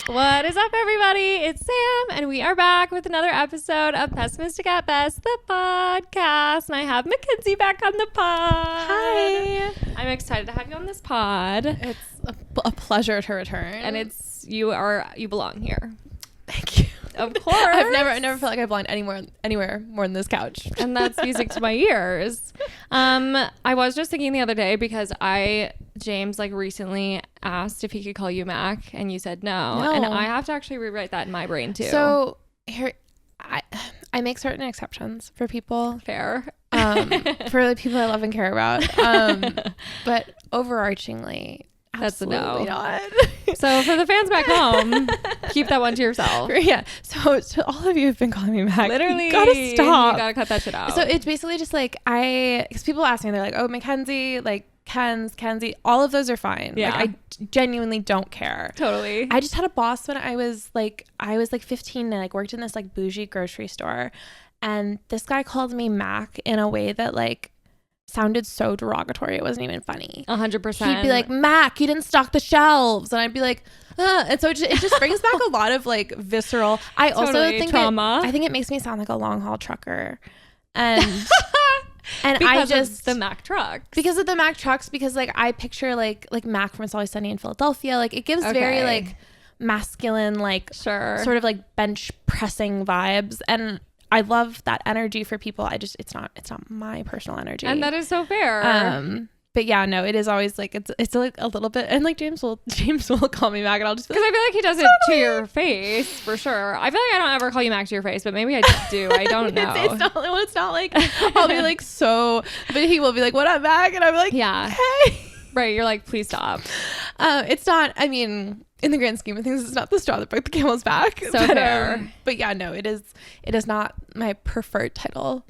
What is up, everybody? It's Sam, and we are back with another episode of Pessimistic at Best, the podcast. And I have Mackenzie back on the pod. Hi. I'm excited to have you on this pod. It's a pleasure to return. And you belong here. Thank you. Of course. I never felt like I belonged anywhere more than this couch. And that's music to my ears. I was just thinking the other day because James recently asked if he could call you Mac, and you said no. And I have to actually rewrite that in my brain too. So here, I make certain exceptions for people. Fair. For the people I love and care about. But overarchingly, that's a no. Absolutely not. So for the fans back home, keep that one to yourself. Yeah. So to all of you who've been calling me Mac, literally, you gotta stop. You gotta cut that shit out. So it's basically just because people ask me, they're like, oh, Mackenzie, Kenzie, all of those are fine. Yeah. I genuinely don't care. Totally. I just had a boss when I was 15 and worked in this bougie grocery store, and this guy called me Mac in a way that sounded so derogatory. It wasn't even funny. 100%. He'd be like, Mac, you didn't stock the shelves. And I'd be like, and so it just brings back a lot of visceral. I also think trauma. I think it makes me sound like a long haul trucker. And because of the Mac trucks. Because of the Mac trucks, because I picture Mac from It's Always Sunny in Philadelphia. It gives very masculine, sure, sort of bench pressing vibes. And I love that energy for people. It's not my personal energy. And that is so fair. But yeah, no, it is always it's a little bit, and James will call me Mac, and I'll just because I feel like he does it to your face for sure. I feel like I don't ever call you Mac to your face, but maybe I do. I don't know. It's not I'll be so, but he will be like, "What up, Mac?" And I'm like, yeah, hey. Right. You're like, please stop. It's not. I mean, in the grand scheme of things, it's not the straw that broke the camel's back. So fair. But yeah, no, it is not my preferred title.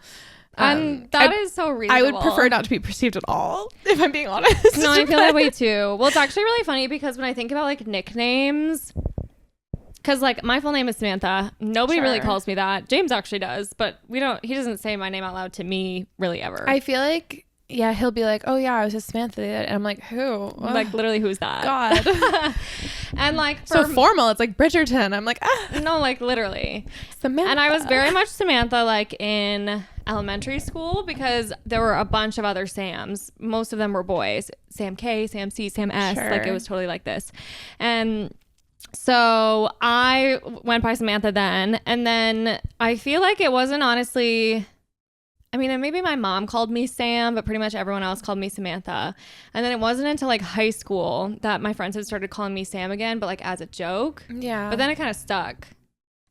And that is so reasonable. I would prefer not to be perceived at all, if I'm being honest. No, I feel that way too. Well, it's actually really funny because when I think about nicknames, because my full name is Samantha. Nobody really calls me that. James actually does, but he doesn't say my name out loud to me really ever. I feel like, yeah, he'll be like, oh yeah, I was just Samantha. And I'm like, who? Literally, who's that? God. And so formal. It's like Bridgerton. I'm like, ah. No, literally. Samantha. And I was very much Samantha in elementary school because there were a bunch of other Sams. Most of them were boys. Sam K, Sam C, Sam S. Sure. It was totally like this. And so I went by Samantha then. And then I feel like it wasn't honestly... I mean, maybe my mom called me Sam, but pretty much everyone else called me Samantha. And then it wasn't until high school that my friends had started calling me Sam again, but as a joke. Yeah. But then it kind of stuck.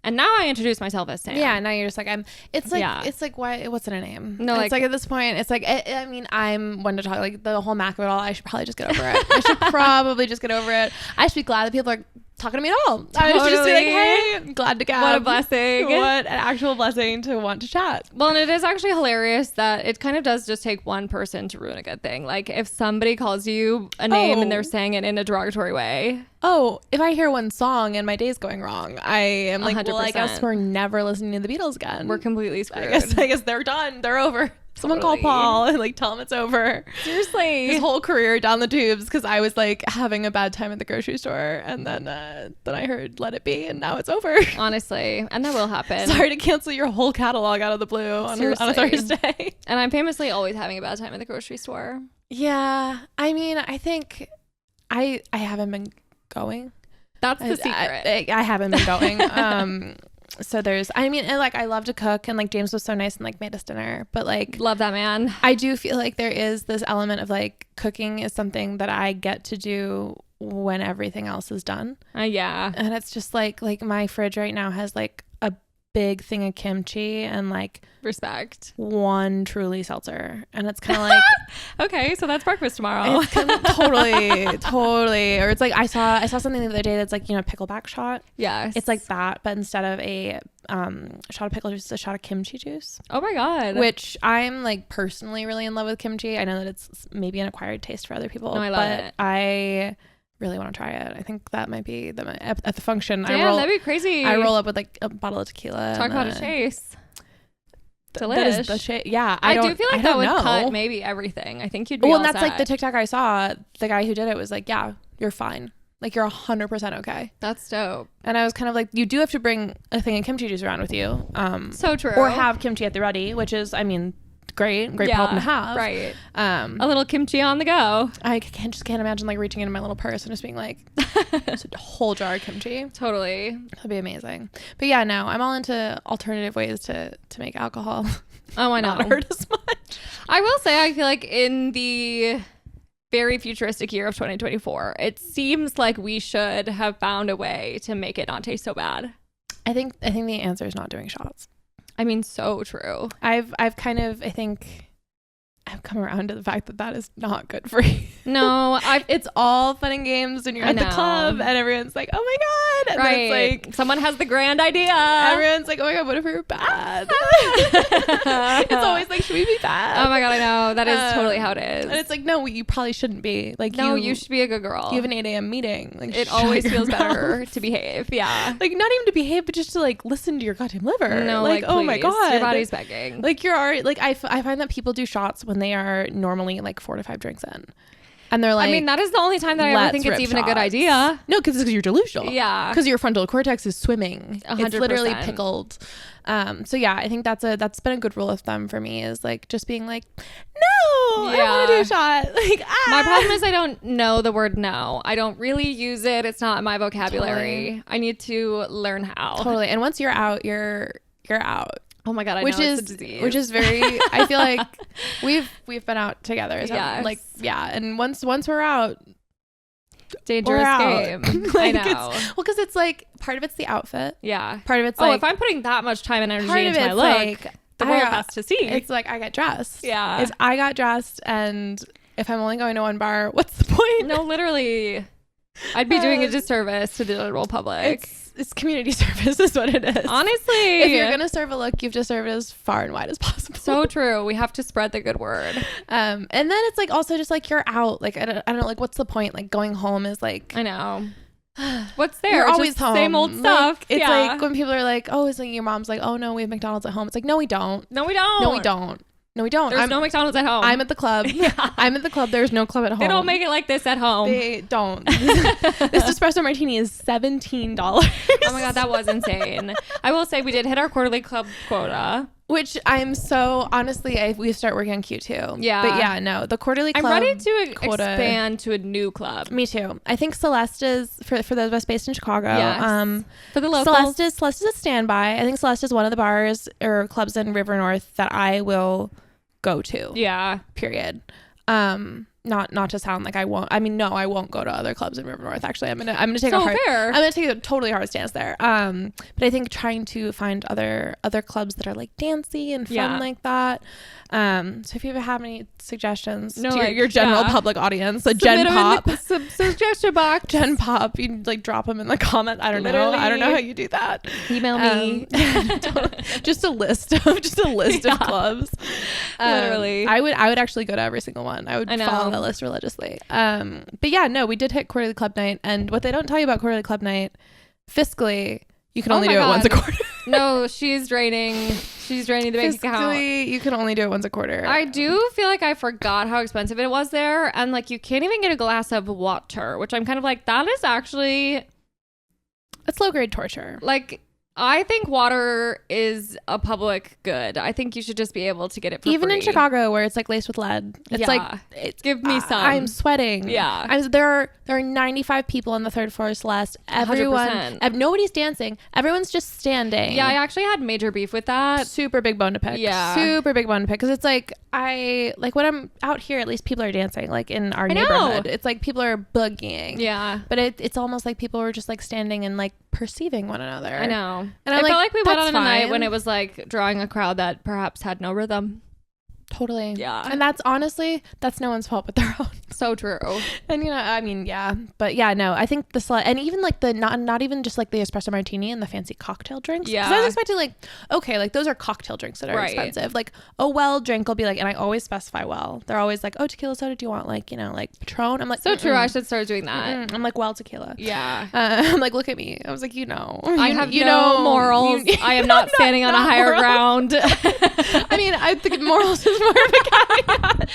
And now I introduce myself as Sam. Yeah, now you're just why, what's in a name? No, it's at this point, it's I mean, I'm one to talk, the whole Mac of it all, I should probably just get over it. I should probably just get over it. I should be glad that people are talking to me at all. Totally. I should just be like, hey, I'm glad to get. What a blessing. What an actual blessing to want to chat. Well, and it is actually hilarious that it kind of does just take one person to ruin a good thing. If somebody calls you a name and they're saying it in a derogatory way. Oh, if I hear one song and my day's going wrong, I am 100%. Well, I guess we're never listening to the Beatles again. We're completely screwed. I guess they're done. They're over. Someone call Paul and tell him it's over. Seriously. His whole career down the tubes because I was having a bad time at the grocery store, and then I heard Let It Be, and now it's over. Honestly, and that will happen. Sorry to cancel your whole catalog out of the blue on a Thursday. And I'm famously always having a bad time at the grocery store. Yeah, I mean, I think I haven't been going. That's the secret. I haven't been going. So there's, I mean, and I love to cook, and James was so nice and made us dinner, but love that man. I do feel there is this element of cooking is something that I get to do when everything else is done. Yeah. And it's just my fridge right now has a big thing of kimchi and respect one Truly seltzer, and it's kind of okay, so that's breakfast tomorrow. It's totally. Or it's I saw something the other day that's pickleback shot. Yes, it's that, but instead of a shot of pickle juice, it's a shot of kimchi juice. Oh my god, which I'm personally really in love with kimchi. I know that it's maybe an acquired taste for other people. No, I love it. I really want to try it. I think that might be at the function. Damn, that'd be crazy. I roll up with a bottle of tequila. Talk about a chase. That is the shit. Yeah, I do feel that would cut maybe everything. I think you'd be well, all and that's set. the TikTok I saw. The guy who did it was yeah, you're fine. Like you're 100% okay. That's dope. And I was kind of like, you do have to bring a thing of kimchi juice around with you. So true. Or have kimchi at the ready, which is, I mean, great problem to have. Right. A little kimchi on the go. I just can't imagine like reaching into my little purse and just being like, just a whole jar of kimchi. Totally. That'd be amazing. But yeah, no, I'm all into alternative ways to make alcohol. Oh, I know. Not hurt as much. I will say, I feel like in the very futuristic year of 2024, it seems like we should have found a way to make it not taste so bad. I think the answer is not doing shots. I mean, so true. I've kind of, I think I've come around to the fact that that is not good for you. No, it's all fun and games when you're at the club and everyone's like, oh my God. And right. then it's like, someone has the grand idea. Everyone's like, oh my God, what if we were bad? It's always like, should we be bad? Oh my God, I know. That is totally how it is. And it's like, no, you probably shouldn't be. Like, no, you should be a good girl. You have an 8 a.m. meeting. Like, it always feels better to behave. Yeah. Like, not even to behave, but just to like listen to your goddamn liver. No, like oh my God. Your body's begging. Like you're already, like, I find that people do shots when they are normally like 4 to 5 drinks in. And they're like, I mean, that is the only time that I ever think it's even a good idea. No, because you're delusional. Yeah. Because your frontal cortex is swimming. 100%. It's literally pickled. So yeah, I think that's been a good rule of thumb for me, is like just being like, no, I don't want to do a shot. Like, my problem is I don't know the word no. I don't really use it. It's not in my vocabulary. Totally. I need to learn how. Totally. And once you're out, you're out. Oh my God, I which know is it's a disease. Which is very, I feel like we've been out together. So yes. like, yeah. And once we're out, dangerous game. Like, I know. Well, because it's like, part of it's the outfit. Yeah. Part of it's like, if I'm putting that much time and energy into my look, like, the world has to see. It's like, I get dressed. Yeah. It's I got dressed, and if I'm only going to one bar, what's the point? No, literally. I'd be doing a disservice to the general public. It's community service is what it is. Honestly. If you're going to serve a look, you have to serve it as far and wide as possible. So true. We have to spread the good word. And then it's like also just like you're out. Like, I don't know, like what's the point? Like going home is like. I know. What's there? We're always just home. Same old stuff. Like, it's like when people are like, oh, it's like your mom's like, oh no, we have McDonald's at home. It's like, no, we don't. No, we don't. No, we don't. No, we don't. There's no McDonald's at home. I'm at the club. Yeah. I'm at the club. There's no club at home. They don't make it like this at home. They don't. This espresso martini is $17. Oh my God, that was insane. I will say we did hit our quarterly club quota. Which I'm so, honestly, we start working on Q2. Yeah. But yeah, no, the quarterly club. I'm ready to expand to a new club. Me too. I think Celeste is, for those of us based in Chicago. Yes. For the locals. Celeste is a standby. I think Celeste is one of the bars or clubs in River North that I will go to. Yeah. Period. Not to sound like I won't. I mean, no, I won't go to other clubs in River North. Actually, I'm gonna take a totally hard stance there. But I think trying to find other clubs that are like dancey and fun like that. So if you have any suggestions to your general public audience, a Gen Pop suggestion box, Gen Pop, you like drop them in the comments. I don't know how you do that. Email me. Just a list of clubs. Literally, I would actually go to every single one. I would follow the list religiously. But yeah, no, we did hit quarterly club night, and what they don't tell you about quarterly club night, fiscally, you can only do it once a quarter. No, she's draining the bank account. You can only do it once a quarter. I do feel like I forgot how expensive it was there, and like you can't even get a glass of water, which I'm kind of like, that is actually, it's low grade torture. Like, I think water is a public good. I think you should just be able to get it for even free. In Chicago, where it's like laced with lead. It's like, give me some. I'm sweating. Yeah. There are 95 people on the third floor, Celeste. Everyone, nobody's dancing. Everyone's just standing. Yeah, I actually had major beef with that. Super big bone to pick. Yeah. Super big bone to pick. Because it's like, when I'm out here, at least people are dancing. Like in our neighborhood, it's like people are boogieing. Yeah. But it's almost like people were just like standing and like perceiving one another. I know. And I felt like we went on a night when it was like drawing a crowd that perhaps had no rhythm. Totally. Yeah. And that's no one's fault but their own. So true. And I mean, yeah. But yeah, no, I think and even like the not even just like the espresso martini and the fancy cocktail drinks. Yeah. Because I was expecting like, okay, like those are cocktail drinks that are expensive. Like a well drink will be like, and I always specify well. They're always like, oh, tequila soda, do you want like, like Patron? I'm like, so true. I should start doing that. I'm like, well, tequila. Yeah. I'm like, look at me. I was like, I have no morals. I am not standing on a higher ground. I mean, I think morals is more of a caveat.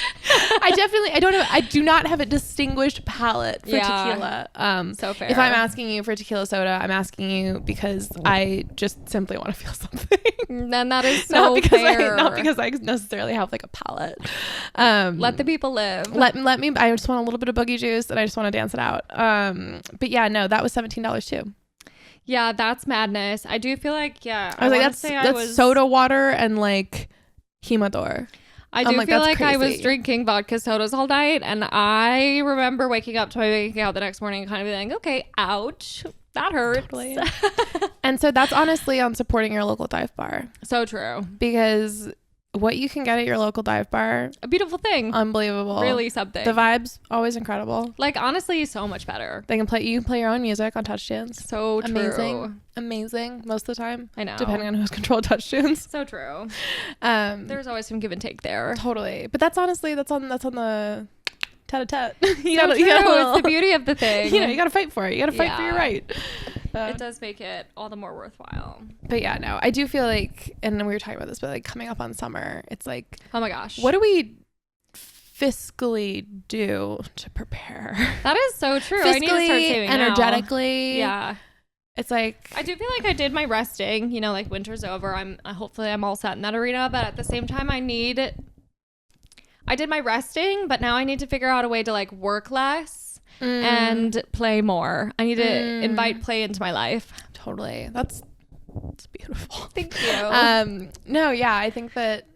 I do not have a distinguished palate for tequila. So fair. If I'm asking you for tequila soda, I'm asking you because I just simply want to feel something. Then that is so fair. Not because I necessarily have like a palate. Let the people live. Let me. I just want a little bit of boogie juice and I just want to dance it out. But yeah, no, that was $17 too. Yeah, that's madness. I do feel like, I was like, that's soda water and like Himador. I do feel like I was drinking vodka sodas all night, and I remember waking up to my bank account the next morning and kind of being like, okay, ouch, that hurts. Totally. And so that's honestly on supporting your local dive bar. So true. Because what you can get at your local dive bar, a beautiful thing. Unbelievable. Really something. The vibes always incredible. Like, honestly, so much better. You can play your own music on touch tunes. So true. Amazing most of the time. I know. Depending on who's controlled touch tunes. So true. There's always some give and take there. Totally. But that's on the tete-a-tete. It's the beauty of the thing. You gotta fight for it. You gotta fight for your right. It does make it all the more worthwhile. But yeah, no, I do feel like, and we were talking about this, but like coming up on summer, it's like, oh my gosh, what do we fiscally do to prepare? That is so true. Fiscally, I need to start saving energetically. Now. Yeah. It's like, I do feel like I did my resting, like winter's over. Hopefully I'm all set in that arena, but at the same time I did my resting, but now I need to figure out a way to like work less and play more. I need to invite play into my life. Totally. That's beautiful. Thank you. No, yeah, I think that,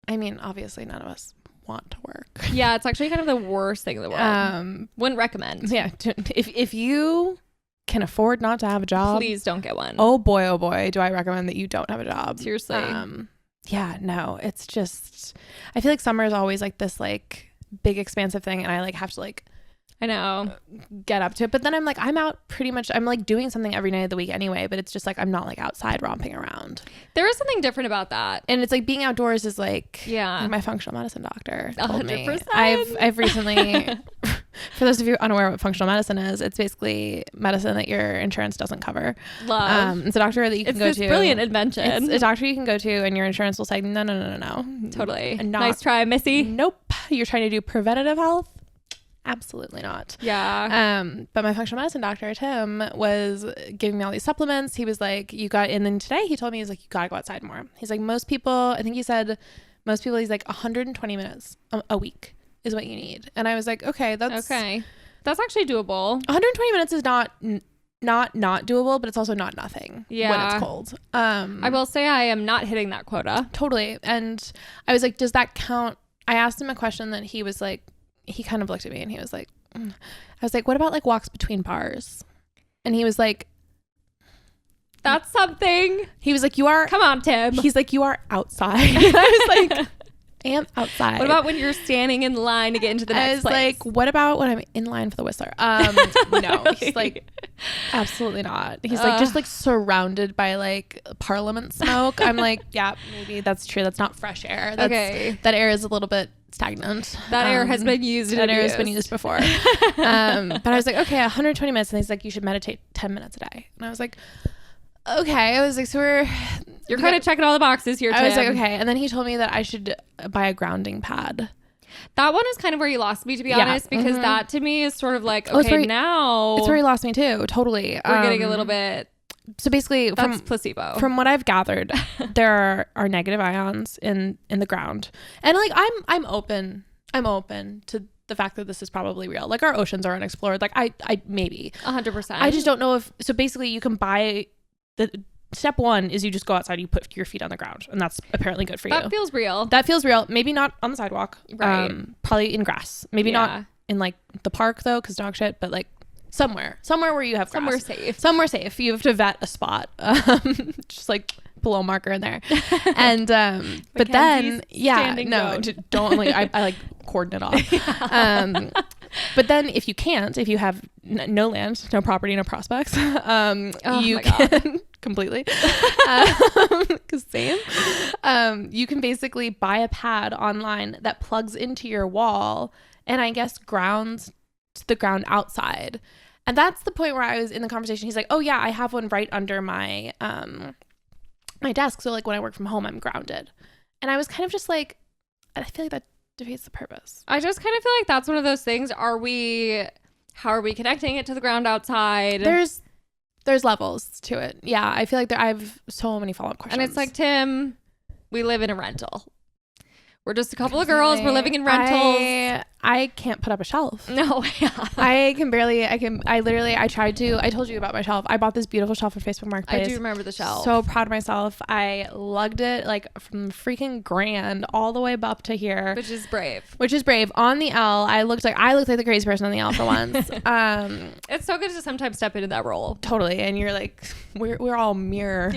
obviously none of us want to work. Yeah, it's actually kind of the worst thing in the world. Wouldn't recommend. Yeah. If you can afford not to have a job, please don't get one. Oh boy, do I recommend that you don't have a job. Seriously. Yeah, no, it's just, I feel like summer is always like this like big expansive thing, and I like have to like, I know, get up to it. But then I'm like, I'm out pretty much, I'm like doing something every night of the week anyway, but it's just like, I'm not like outside romping around. There is something different about that. And it's like being outdoors is like, like my functional medicine doctor told 100%. me. I've recently, for those of you unaware of what functional medicine is, it's basically medicine that your insurance doesn't cover. Love. It's a doctor that you can go to. It's brilliant invention. It's a doctor you can go to and your insurance will say, no. Totally. Nice try, Missy. Nope. You're trying to do preventative health? Absolutely not. Yeah. But my functional medicine doctor, Tim, was giving me all these supplements. He was like, and then today he told me, he's like, you gotta go outside more. He's like, most people, he's like 120 minutes a week is what you need. And I was like, okay, that's actually doable. 120 minutes is not doable, but it's also not nothing when it's cold. I will say I am not hitting that quota. Totally. And I was like, does that count? I asked him a question that he was like, he kind of looked at me and he was like, I was like, what about like walks between bars? And he was like, that's something. He was like, come on, Tim. He's like, you are outside. And I was like, I am outside. What about when you're standing in line to get into the next place? I was like, what about when I'm in line for the Whistler? No. He's like, absolutely not. He's like, just like surrounded by like Parliament smoke. I'm like, yeah, maybe that's true. That's not fresh air. That air is a little bit stagnant. That air has been used. That air has been used before. But I was like, okay, 120 minutes. And he's like, you should meditate 10 minutes a day. And I was like, okay. I was like, so you're kind of checking all the boxes here, Tim. I was like, okay. And then he told me that I should buy a grounding pad. That one is kind of where you lost me, to be honest, because that to me is sort of like, okay, now it's where you lost me too. Totally. We're getting a little bit. So basically, that's placebo. From what I've gathered, there are negative ions in the ground, and like I'm open to the fact that this is probably real. Like our oceans are unexplored. Like I maybe 100%. I just don't know if. So basically, you can buy the. Step one is you just go outside, you put your feet on the ground, and that's apparently good for you. That feels real. Maybe not on the sidewalk. Right. Probably in grass. Maybe not in like the park though, because dog shit, but like somewhere where you have grass. Somewhere safe. You have to vet a spot. Just like below marker in there. And but then don't like I like cordon it off. But then if you have no land, no property, no prospects, you can completely, because you can basically buy a pad online that plugs into your wall and I guess grounds the ground outside. And that's the point where I was in the conversation. He's like, oh yeah, I have one right under my my desk. So like when I work from home, I'm grounded. And I was kind of just like, I feel like that defeats the purpose. I just kind of feel like that's one of those things. How are we connecting it to the ground outside? There's levels to it. Yeah, I feel like I have so many follow-up questions. And it's like, Tim, we live in a rental. We're just a couple of girls. We're living in rentals. I can't put up a shelf. No. I told you about my shelf. I bought this beautiful shelf for Facebook Marketplace. I do remember the shelf. So proud of myself. I lugged it like from freaking Grand all the way up to here. Which is brave. On the L, I looked like the crazy person on the L for once. It's so good to sometimes step into that role. Totally. And you're like, we're all mere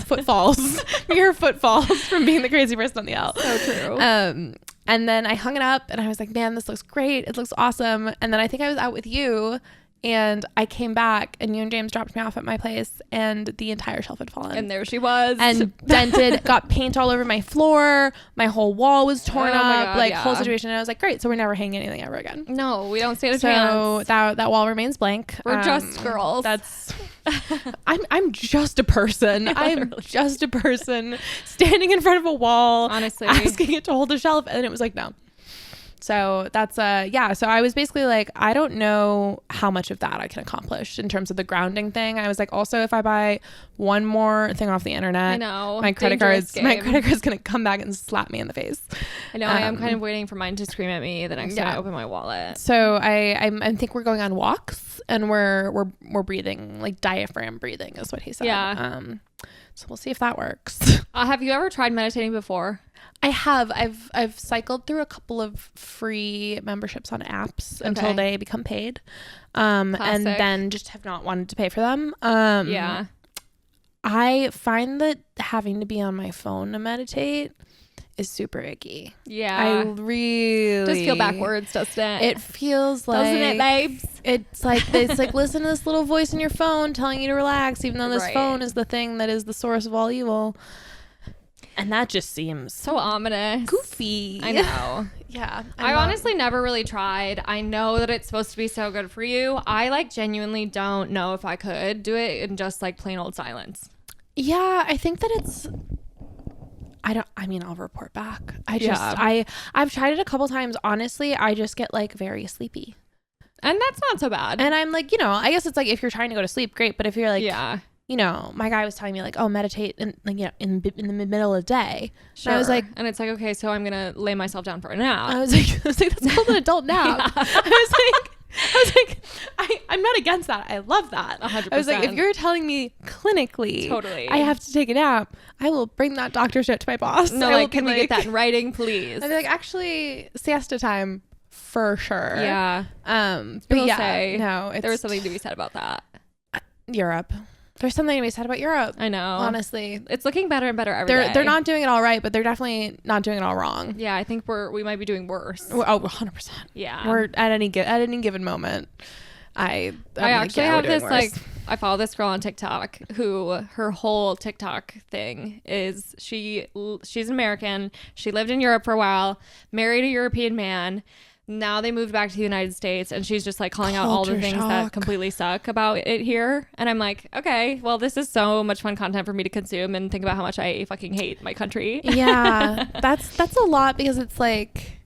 footfalls. Mere footfalls from being the crazy person on the L. So true. And then I hung it up and I was like, man, this looks great. It looks awesome. And then I think I was out with you and I came back and you and James dropped me off at my place and the entire shelf had fallen. And there she was. And dented, got paint all over my floor. My whole wall was torn up, God, whole situation. And I was like, great. So we're never hanging anything ever again. No, we don't stand a chance. So that wall remains blank. We're just girls. I'm just a person. I'm just a person standing in front of a wall, honestly, asking it to hold a shelf, and it was like no. So that's so I was basically like, I don't know how much of that I can accomplish in terms of the grounding thing. I was like, also, if I buy one more thing off the internet, I know my credit card's gonna come back and slap me in the face. I know. I am kind of waiting for mine to scream at me the next time I open my wallet. So I think we're going on walks and we're breathing, like diaphragm breathing is what he said. Yeah. So we'll see if that works. Have you ever tried meditating before? I have. I've cycled through a couple of free memberships on apps until they become paid, and then just have not wanted to pay for them. Yeah. I find that having to be on my phone to meditate is super icky. Yeah. I really just feel backwards, doesn't it? It feels like, doesn't it, babes? It's like listen to this little voice in your phone telling you to relax, even though this phone is the thing that is the source of all evil. And that just seems so ominous. Goofy. I know. Yeah. I honestly never really tried. I know that it's supposed to be so good for you. I genuinely don't know if I could do it in just plain old silence. Yeah, I think that I'll report back. I've tried it a couple times. Honestly, I just get very sleepy. And that's not so bad. And I'm like, I guess it's like if you're trying to go to sleep, great. But if you're like, my guy was telling me meditate in the middle of the day. Sure. And I was like, and it's like, okay, so I'm gonna lay myself down for a nap. I was like, that's called an adult nap. Yeah. I was like, I'm not against that. I love that. 100%. I was like, if you're telling me clinically, totally, I have to take a nap, I will bring that doctor's note to my boss. No, can we get that in writing, please? I'd be like, actually, siesta time for sure. Yeah. But no, there was something to be said about that. Europe. There's something to be said about Europe. I know. Honestly. It's looking better and better every day. They're not doing it all right, but they're definitely not doing it all wrong. Yeah, I think we might be doing worse. 100%. Yeah. We're at any given moment. I actually have this I follow this girl on TikTok who her whole TikTok thing is she's American. She lived in Europe for a while, married a European man. Now they moved back to the United States and she's just calling out all the things that completely suck about it here. And I'm like, okay, well, this is so much fun content for me to consume and think about how much I fucking hate my country. Yeah, that's a lot because it's like,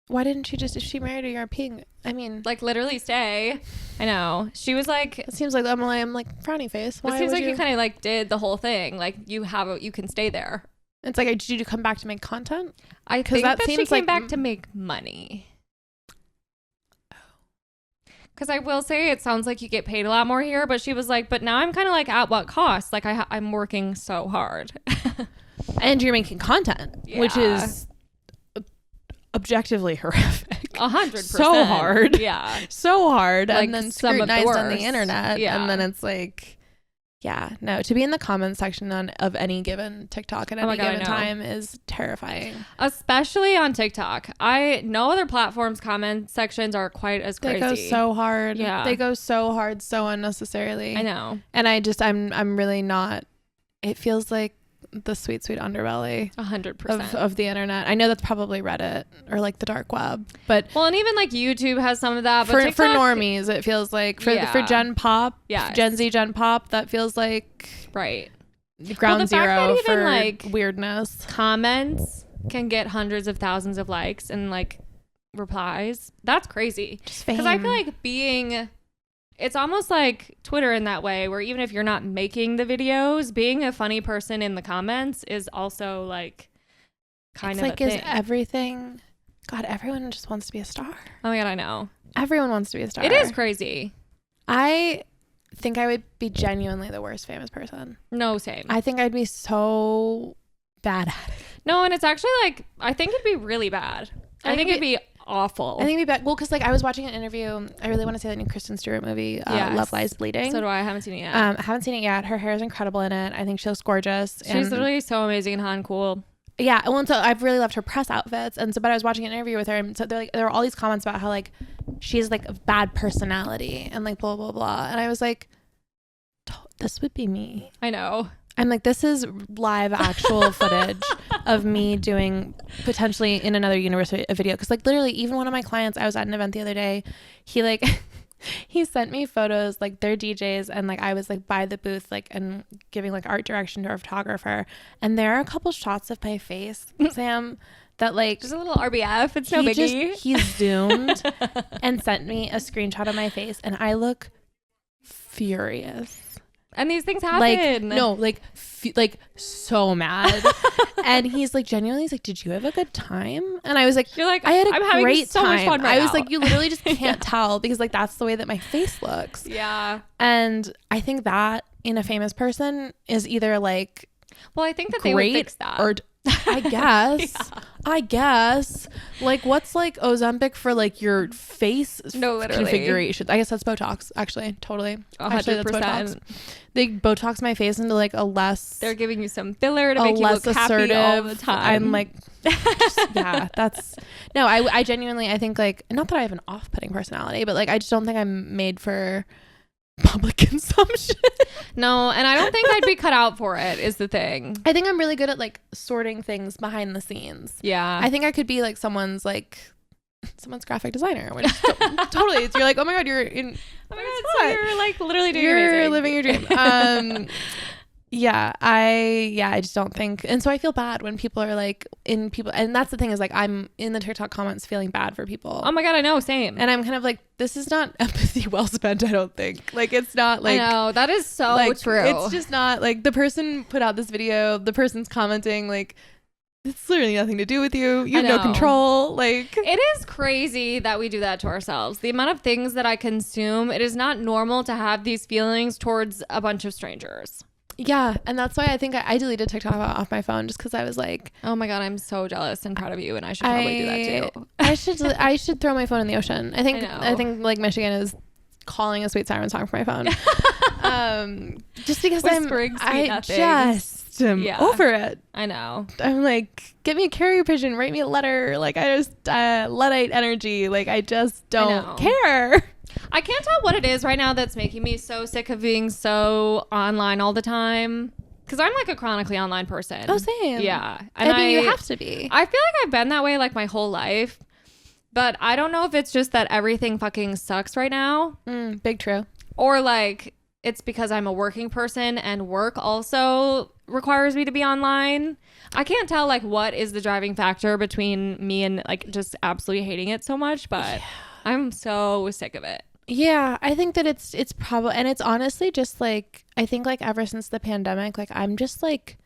why didn't she just, if she married a European, I mean, literally stay. I know. She was like, it seems like I'm frowny face. It seems like you kind of did the whole thing. You can stay there. It's like, did you come back to make content? I think that she came back to make money. Because I will say it sounds like you get paid a lot more here, but she was like, but now I'm kind of at what cost? I'm working so hard. And you're making content, which is objectively horrific. 100%. So hard. Yeah. So hard. And then some scrutinized of the on the internet. Yeah. And then it's to be in the comments section of any given TikTok at any given time is terrifying. Especially on TikTok. No other platforms' comment sections are quite as crazy. They go so hard. Yeah. They go so hard, so unnecessarily. I know. And I'm really not, it feels like the sweet underbelly 100% of the internet. I know that's probably Reddit or the dark web, but and even YouTube has some of that, but for TikTok, normies it feels like for Gen Pop, Gen Z Gen Pop, that feels like right ground zero even for weirdness. Comments can get hundreds of thousands of likes and like replies. That's crazy. Because I feel like it's almost like Twitter in that way, where even if you're not making the videos, being a funny person in the comments is also like kind of like a thing. Is everything. God, everyone just wants to be a star. Oh my God, I know. Everyone wants to be a star. It is crazy. I think I would be genuinely the worst famous person. No, same. I think I'd be so bad at it. No, and it's actually like, I think it'd be really bad. I think it'd be awful. I think it'd be bad. Well, because like I was watching an interview. I really want to see that new Kristen Stewart movie, Love Lies Bleeding. So do I. I haven't seen it yet. I haven't seen it yet. Her hair is incredible in it. I think she looks gorgeous. She's literally so amazing and hot and cool. Yeah, well, and so I've really loved her press outfits, and so but I was watching an interview with her, and so there were all these comments about how like she's like a bad personality and like blah blah blah, and I was like, this would be me. I know. I'm like, this is live actual footage of me doing potentially in another universe a video, because like literally even one of my clients, I was at an event the other day, he like he sent me photos, like their DJs, and like I was like by the booth like and giving like art direction to our photographer, and there are a couple shots of my face, Sam, that like just a little RBF. It's no biggie. He zoomed and sent me a screenshot of my face, and I look furious. And these things happen. Like no, like so mad. And he's like genuinely, he's like, "Did you have a good time?" And I was like, "You're like, I had a I'm great so time." Much fun right I was now. like, "You literally just can't tell because like that's the way that my face looks." Yeah. And I think that in a famous person is either like, well, I think that they would fix that. Or I guess. Yeah. I guess. Like, what's like Ozempic for like your face configuration? I guess that's Botox, actually. Totally. 100%. Actually, that's Botox. They Botox my face into like a less... They're giving you some filler to make you look happy all the time. I'm like... yeah, that's... No, I genuinely, I think like... Not that I have an off-putting personality, but like I just don't think I'm made for public consumption. No, and I don't think I'd be cut out for it is the thing. I think I'm really good at like sorting things behind the scenes. Yeah. I think I could be like someone's graphic designer, which totally you're like, oh my God, you're in, oh my God, so you're like literally doing you're living your dream. I just don't think, and so I feel bad when people are like and that's the thing is like I'm in the TikTok comments feeling bad for people. Oh my God, I know, same. And I'm kind of like, this is not empathy well spent, I don't think. Like it's not like, I know, that is so like, true. It's just not like the person put out this video, the person's commenting like, it's literally nothing to do with you. You have no control. Like, it is crazy that we do that to ourselves. The amount of things that I consume, it is not normal to have these feelings towards a bunch of strangers. Yeah, and that's why I think I deleted TikTok off my phone, just because I was like, oh my God, I'm so jealous and proud of you, and I should probably do that too. I should throw my phone in the ocean. I think like Michigan is calling a Sweet Siren song for my phone. Just because I'm over it. I know. I'm like, get me a carrier pigeon, write me a letter. Like I just Luddite energy. Like I just don't care. I can't tell what it is right now that's making me so sick of being so online all the time. Because I'm like a chronically online person. Oh, same. Yeah. And I mean, you have to be. I feel like I've been that way like my whole life. But I don't know if it's just that everything fucking sucks right now. Big true. Or like it's because I'm a working person and work also requires me to be online. I can't tell like what is the driving factor between me and like just absolutely hating it so much. But I'm so sick of it. Yeah, I think that it's probably, and it's honestly just like, I think like ever since the pandemic, like I'm just like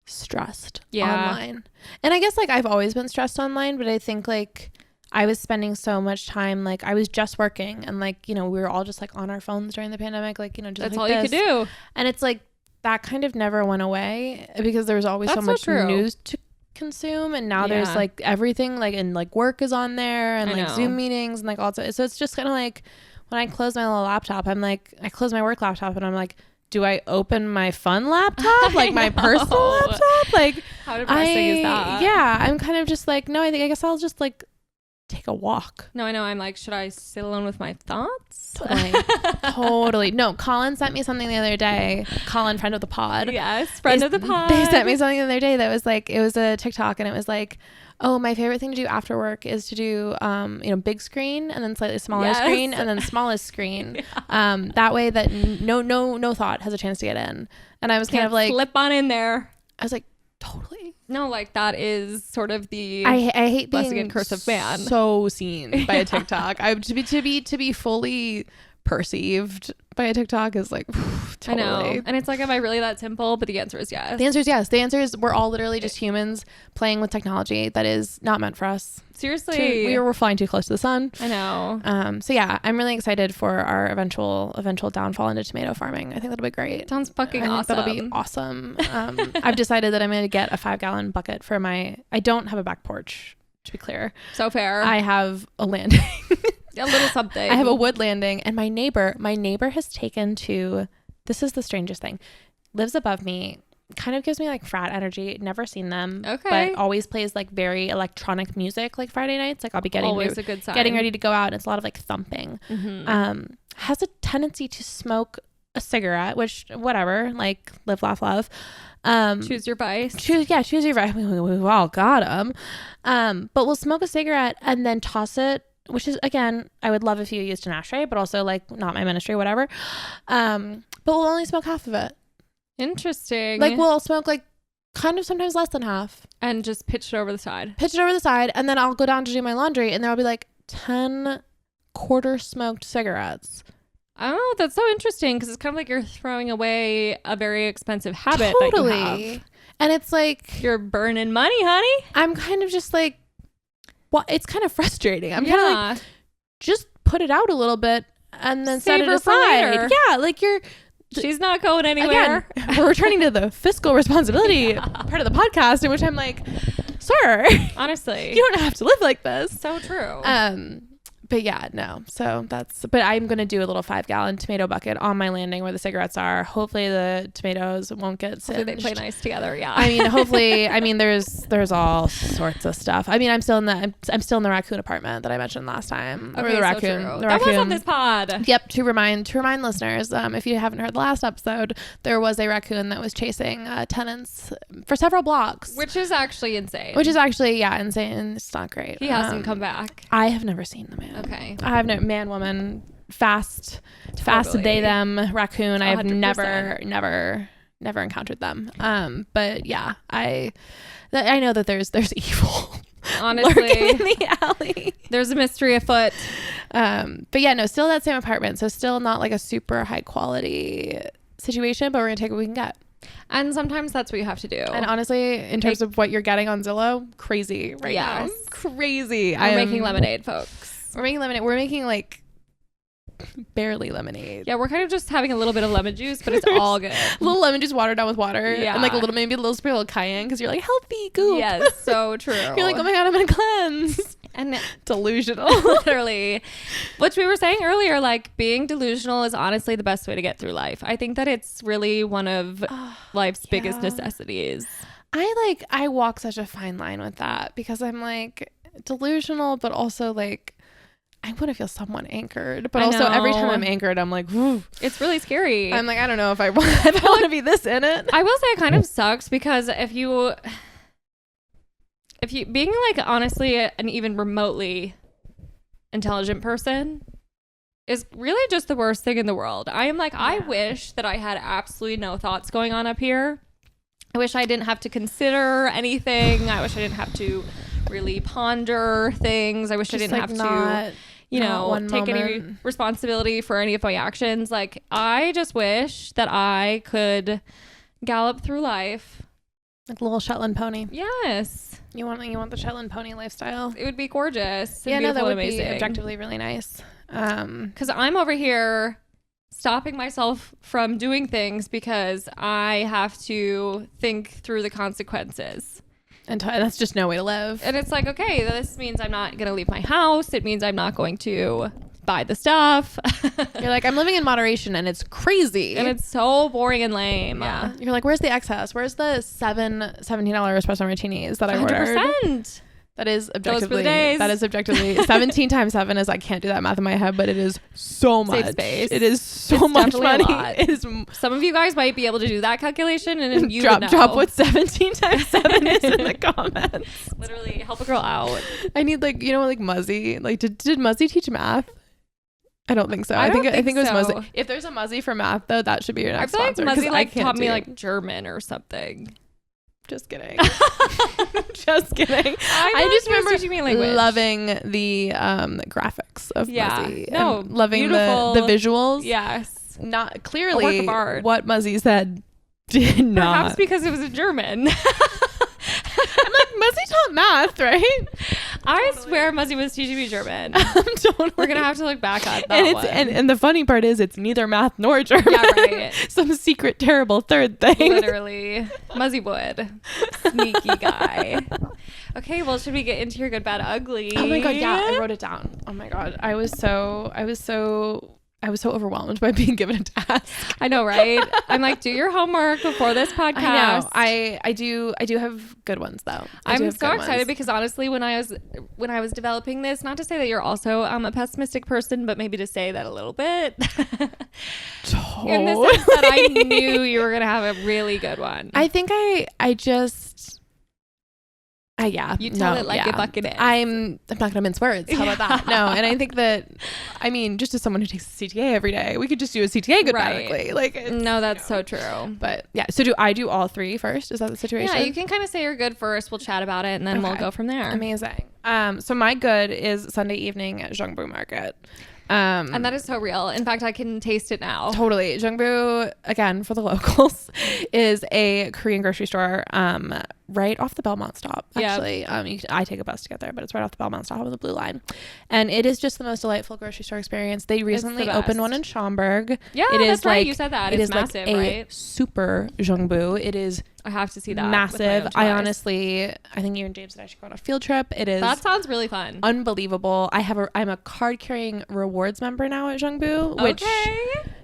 stressed online. And I guess like I've always been stressed online, but I think like I was spending so much time, like I was just working and like, you know, we were all just like on our phones during the pandemic, like, you know, just that's like all you could do. And it's like, that kind of never went away because there was always so much news to consume, and now there's like everything like, and like work is on there and like Zoom meetings and like also, so it's just kind of like when I close my little laptop, I'm like, I close my work laptop and I'm like, do I open my fun laptop, like my personal laptop? Like how depressing is that? Yeah, I'm kind of just like, no, I guess I'll just like take a walk. No, I know. I'm like, should I sit alone with my thoughts? Totally. No, Colin sent me something the other day. Colin, friend of the pod. Yes, friend of the pod. They sent me something the other day that was like, it was a TikTok and it was like, oh, my favorite thing to do after work is to do, you know, big screen and then slightly smaller screen and then smallest screen. That way that no thought has a chance to get in. And I was kind of like, slip on in there. I was like, Totally. No, like that is sort of the I hate blessing being and curse of man. So seen by a TikTok. to be fully perceived by a TikTok is like totally. I know. And it's like, am I really that simple? But the answer is yes. The answer is yes. The answer is we're all literally just humans playing with technology that is not meant for us. Seriously. We were flying too close to the sun. I know. So yeah, I'm really excited for our eventual downfall into tomato farming. I think that'll be great. Sounds fucking awesome. That'll be awesome. I've decided that I'm going to get a 5-gallon bucket for I don't have a back porch, to be clear. So fair. I have a landing. A little something. I have a wood landing, and my neighbor has taken to, this is the strangest thing, lives above me, kind of gives me like frat energy. Never seen them. Okay. But always plays like very electronic music like Friday nights. Like I'll be always a good sign. Getting ready to go out, and it's a lot of like thumping. Mm-hmm. Has a tendency to smoke a cigarette, which whatever, like live, laugh, love. Choose your vice. Choose your vice. We've all got them. But we'll smoke a cigarette and then toss it, which is, again, I would love if you used an ashtray, but also like not my ministry, whatever. But we'll only smoke half of it. Interesting. Like we'll smoke like kind of sometimes less than half. And just pitch it over the side. And then I'll go down to do my laundry and there'll be like 10 quarter smoked cigarettes. Oh, that's so interesting because it's kind of like you're throwing away a very expensive habit Totally. that you have. And it's like, you're burning money, honey. I'm kind of just like, well, it's kind of frustrating. I'm kind of like, just put it out a little bit and then set it aside. Yeah, like she's not going anywhere. Again, we're returning to the fiscal responsibility part of the podcast, in which I'm like, sir, honestly, you don't have to live like this. So true. But yeah, no. So but I'm going to do a little 5-gallon tomato bucket on my landing where the cigarettes are. Hopefully the tomatoes won't get singed. Hopefully they play nice together. Yeah. I mean, hopefully, there's all sorts of stuff. I mean, I'm still in the raccoon apartment that I mentioned last time. Okay, the raccoon. So true. That was on this pod. Yep. To remind listeners, if you haven't heard the last episode, there was a raccoon that was chasing tenants for several blocks. Which is actually insane. Insane. It's not great. He hasn't come back. I have never seen the man. Okay. I have no man, woman, fast they, them, raccoon. 100%. I have never encountered them. But yeah, I know that there's evil. Honestly, lurking in the alley. There's a mystery afoot. But yeah, no, still that same apartment. So still not like a super high quality situation, but we're gonna take what we can get. And sometimes that's what you have to do. And honestly, in terms of what you're getting on Zillow, crazy right now. Crazy. We're making lemonade, folks. We're making lemonade. We're making like barely lemonade. Yeah, we're kind of just having a little bit of lemon juice, but it's all good. A little lemon juice watered down with water. Yeah. And like maybe a little sprinkle of cayenne because you're like, healthy goop. Yes, so true. You're like, oh my God, I'm going to cleanse. And delusional. Literally. Which we were saying earlier, like being delusional is honestly the best way to get through life. I think that it's really one of life's biggest necessities. I walk such a fine line with that because I'm like delusional, but also like I want to feel somewhat anchored, but also every time I'm anchored, I'm like, whew. It's really scary. I'm like, I don't know if I want to be this in it. I will say it kind of sucks because if you being like honestly an even remotely intelligent person is really just the worst thing in the world. I am like, I wish that I had absolutely no thoughts going on up here. I wish I didn't have to consider anything. I wish I didn't have to really ponder things. I wish just I didn't have to take any responsibility for any of my actions. Like, I just wish that I could gallop through life like a little Shetland pony. Yes. You want the Shetland pony lifestyle? It would be gorgeous. Yeah, no, that would be objectively really nice. Because I'm over here stopping myself from doing things because I have to think through the consequences. And that's just no way to live. And it's like, okay, this means I'm not going to leave my house. It means I'm not going to buy the stuff. You're like, I'm living in moderation and it's crazy. And it's so boring and lame. Yeah. You're like, where's the excess? Where's the $17 espresso martinis that I ordered? 100%. That is objectively 17 times 7 is, I can't do that math in my head, but it is so much. Space. It is so much money. It is. Some of you guys might be able to do that calculation, and you drop what 17 times 7 is in the comments. Literally help a girl out. I need like Muzzy. Like did Muzzy teach math? I don't think so. I think it was Muzzy. If there's a Muzzy for math though, that should be your next sponsor. I feel like Muzzy taught me like German or something. Just kidding. Just kidding. I just remember loving the graphics of Muzzy. No, and loving the visuals. Yes. Not clearly a work of art. What Muzzy said did not. Perhaps because it was in German. I'm like, Muzzy taught math, right? I swear Muzzy was teaching me German. Totally. We're going to have to look back at that one. And the funny part is it's neither math nor German. Yeah, right. Some secret, terrible third thing. Literally. Muzzy would. Sneaky guy. Okay, well, should we get into your good, bad, ugly? Oh my God, yeah. I wrote it down. Oh my God. I was so overwhelmed by being given a task. I know, right? I'm like, do your homework before this podcast. I know. I do have good ones though. I'm so excited because honestly, when I was developing this, not to say that you're also a pessimistic person, but maybe to say that a little bit. Totally. In the sense that I knew you were gonna have a really good one. I think I just. You tell it like a bucket is. I'm not gonna mince words. How about that? No, and I think that, I mean, just as someone who takes a CTA every day, we could just do a CTA good badly. Like, no, that's so true. But yeah, so do I do all three first? Is that the situation? Yeah, you can kind of say you're good first. We'll chat about it, and then we'll go from there. Amazing. So my good is Sunday evening at Jeongbu Market. And that is so real. In fact, I can taste it now. Totally. Jeongbu, again, for the locals, is a Korean grocery store right off the Belmont stop, actually. Yep. I take a bus to get there, but it's right off the Belmont stop on the Blue Line. And it is just the most delightful grocery store experience. They recently opened one in Schaumburg. Yeah, that's right. You said that. It's massive, like right? Super Jeongbu. It is I have to see that. Massive. I think you and James and I should go on a field trip. That sounds really fun. Unbelievable. I'm a card carrying rewards member now at Jeongbu, which,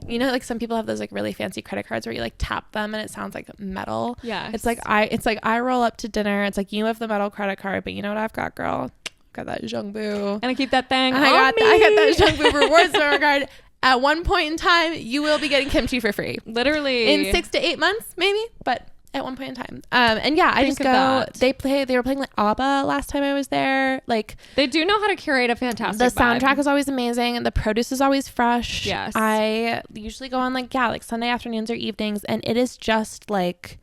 you know, like some people have those like really fancy credit cards where you like tap them and it sounds like metal. Yeah. It's like I roll up to dinner. It's like, you have the metal credit card, but you know what I've got, girl? Got that Jeongbu. And I keep that thing. I got that Jeongbu rewards member card. At one point in time, you will be getting kimchi for free. Literally. In 6 to 8 months, maybe, but at one point in time. And yeah, I just go, they were playing like ABBA last time I was there. Like, they do know how to curate a fantastic the soundtrack is always amazing and the produce is always fresh. Yes. I usually go on like Sunday afternoons or evenings, and it is just like,